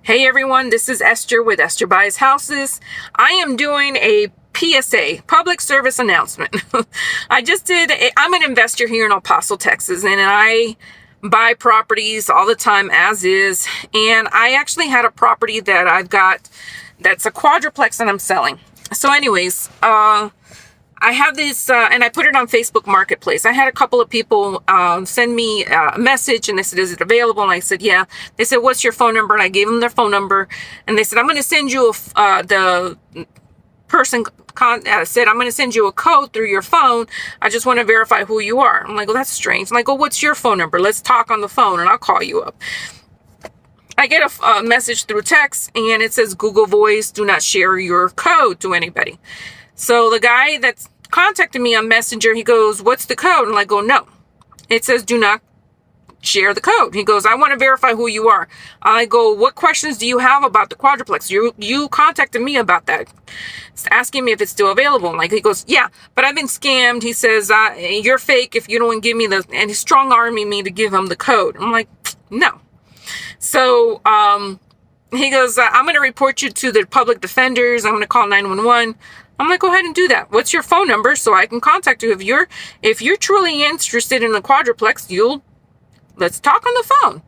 Hey everyone, this is Esther with Ester Buys Houses. I am doing a PSA, public service announcement. I'm an investor here in El Paso, Texas, and I buy properties all the time as is. And I actually had a property that I've got that's a quadruplex that I'm selling. So anyways, I have this, and I put it on Facebook Marketplace. I had a couple of people send me a message, and they said, is it available? And I said, yeah. They said, what's your phone number? And I gave them their phone number. And they said, I'm going to send you the person said, I'm going to send you a code through your phone. I just want to verify who you are. I'm like, well, that's strange. I'm like, well, what's your phone number? Let's talk on the phone, and I'll call you up. I get a message through text, and it says, Google Voice, do not share your code to anybody. So the guy that's contacted me on Messenger, he goes, what's the code? And I go, no. It says, do not share the code. He goes, I want to verify who you are. I go, what questions do you have about the quadruplex? You contacted me about that. It's asking me if it's still available. And he goes, yeah, but I've been scammed. He says, you're fake if you don't give me and he's strong-arming me to give him the code. I'm like, no. So, he goes, I'm going to report you to the public defenders. I'm going to call 911. I'm like, go ahead and do that. What's your phone number so I can contact you? If you're truly interested in the quadruplex, let's talk on the phone.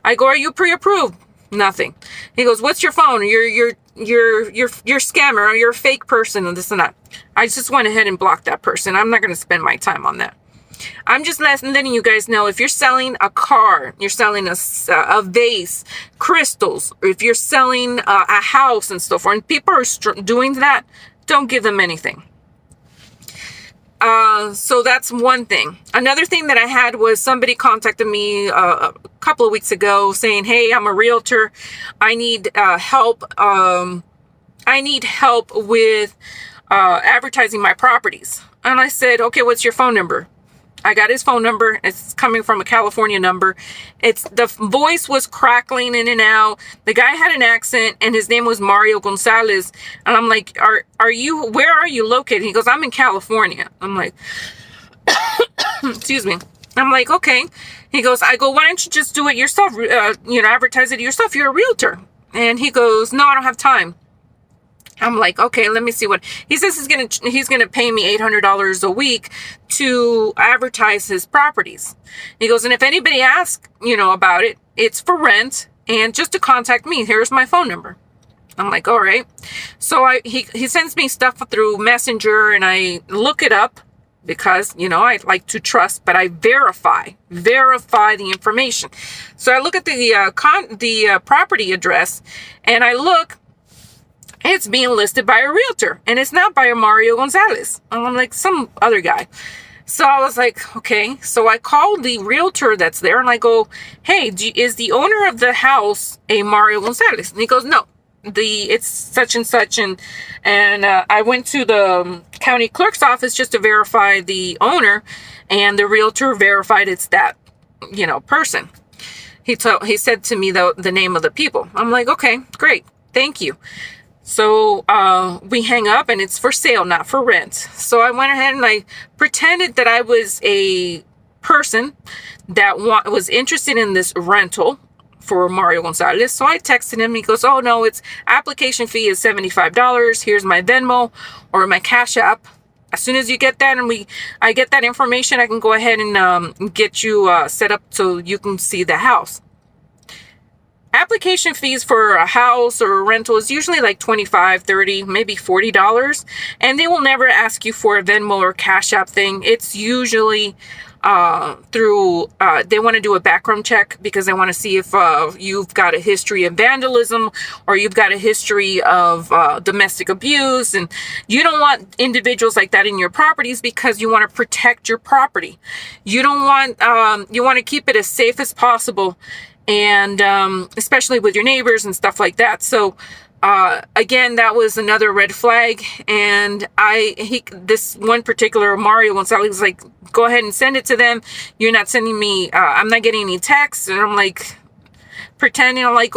I go, are you pre-approved? Nothing. He goes, what's your phone? You're scammer, or you're a fake person, and this and that. I just went ahead and blocked that person. I'm not going to spend my time on that. I'm just letting you guys know, if you're selling a car, you're selling a vase, crystals, or if you're selling a house and so forth, and people are doing that, don't give them anything. So that's one thing. Another thing that I had was somebody contacted me a couple of weeks ago saying, hey, I'm a realtor. I need help. I need help with advertising my properties. And I said, okay, what's your phone number? I got his phone number. It's coming from a California number. The voice was crackling in and out. The guy had an accent, and his name was Mario Gonzalez. And I'm like, where are you located? He goes, I'm in California. I'm like, excuse me. I'm like, okay. He goes, why don't you just do it yourself? Advertise it yourself. You're a realtor. And he goes, no, I don't have time. I'm like, okay, let me see what he says. He's gonna pay me $800 a week to advertise his properties. He goes, and if anybody asks, about it, it's for rent, and just to contact me. Here's my phone number. I'm like, all right. So he sends me stuff through Messenger, and I look it up because I like to trust, but I verify the information. So I look at the property address, and I look. It's being listed by a realtor, and it's not by a Mario Gonzalez. I'm like, some other guy. So I was like, okay. So I called the realtor that's there, and I go, hey, is the owner of the house a Mario Gonzalez? And he goes, no, it's such and such. And I went to the county clerk's office just to verify the owner, and the realtor verified it's that, person. He said to me the name of the people. I'm like, okay, great. Thank you. So we hang up, and it's for sale, not for rent. So I went ahead and I pretended that I was a person that was interested in this rental for Mario Gonzalez. So I texted him. He goes, oh, no, its application fee is $75. Here's my Venmo or my Cash App. As soon as you get that and I get that information, I can go ahead and get you set up so you can see the house. Application fees for a house or a rental is usually like $25, $30, maybe $40. And they will never ask you for a Venmo or Cash App thing. It's usually through, they want to do a background check because they want to see if you've got a history of vandalism or you've got a history of domestic abuse. And you don't want individuals like that in your properties because you want to protect your property. You don't want, you want to keep it as safe as possible. And especially with your neighbors and stuff like that. So again, that was another red flag. And this one particular Mario Gonzalez was like, go ahead and send it to them. You're not sending me, I'm not getting any texts. And I'm like, pretending. I'm like,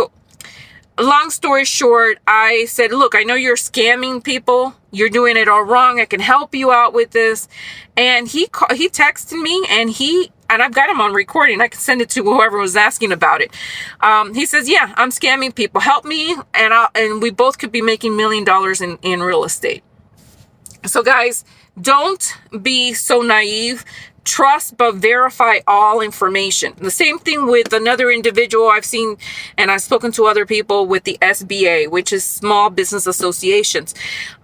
long story short, I said, look, I know you're scamming people. You're doing it all wrong. I can help you out with this. And he texted me, and he and I've got him on recording. I can send it to whoever was asking about it. He says, yeah, I'm scamming people. Help me. And we both could be making $1 million in real estate. So guys, don't be so naive. Trust but verify all information. The same thing with another individual I've seen, and I've spoken to other people with the SBA, which is Small Business Associations.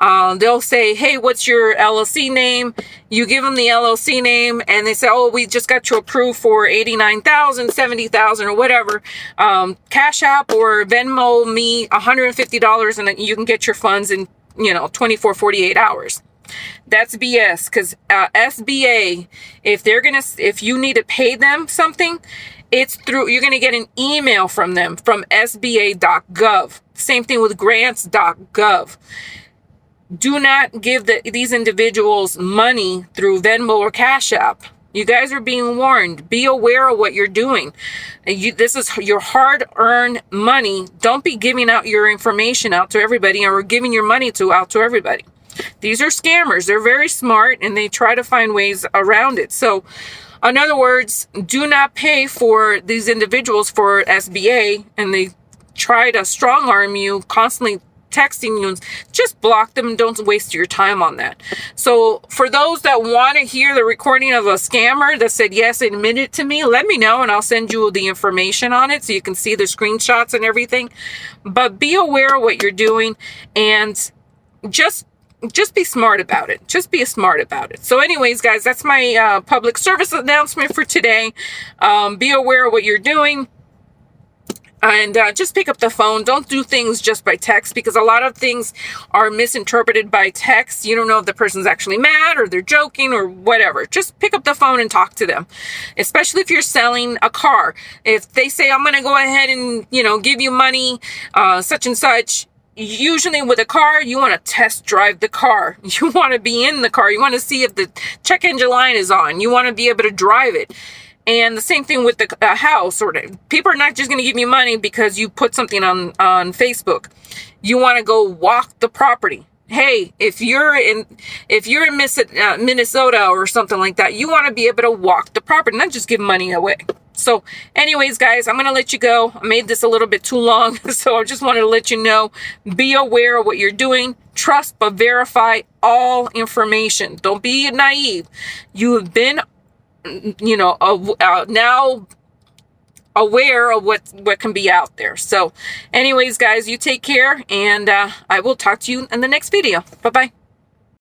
They'll say, hey, what's your LLC name? You give them the LLC name, and they say, oh, we just got you approved for $89,000, $70,000, or whatever. Cash App or Venmo me $150, and you can get your funds in 24, 48 hours. That's BS, because SBA, if you need to pay them something, you're going to get an email from them from sba.gov. Same thing with grants.gov. Do not give these individuals money through Venmo or Cash App. You guys are being warned. Be aware of what you're doing. This is your hard-earned money. Don't be giving out your information out to everybody, or giving your money out to everybody. These are scammers. They're very smart, and they try to find ways around it. So, in other words, do not pay for these individuals for SBA, and they try to strong arm you, constantly texting you. Just block them and don't waste your time on that. So for those that want to hear the recording of a scammer that said, yes, admit it to me, let me know and I'll send you the information on it so you can see the screenshots and everything. But be aware of what you're doing, and just be smart about it. Just be smart about it. So anyways, guys, that's my public service announcement for today. Be aware of what you're doing. And just pick up the phone. Don't do things just by text, because a lot of things are misinterpreted by text. You don't know if the person's actually mad or they're joking or whatever. Just pick up the phone and talk to them, especially if you're selling a car. If they say, I'm going to go ahead and, give you money, such and such. Usually with a car, you want to test drive the car. You want to be in the car. You want to see if the check engine light is on. You want to be able to drive it. And the same thing with the house. Or people are not just going to give you money because you put something on Facebook. You want to go walk the property. Hey, if you're in Minnesota or something like that, you want to be able to walk the property, not just give money away. So anyways, guys, I'm going to let you go. I made this a little bit too long, so I just wanted to let you know, be aware of what you're doing. Trust but verify all information. Don't be naive. You have been, now aware of what can be out there. So anyways, guys, you take care, and I will talk to you in the next video. Bye-bye.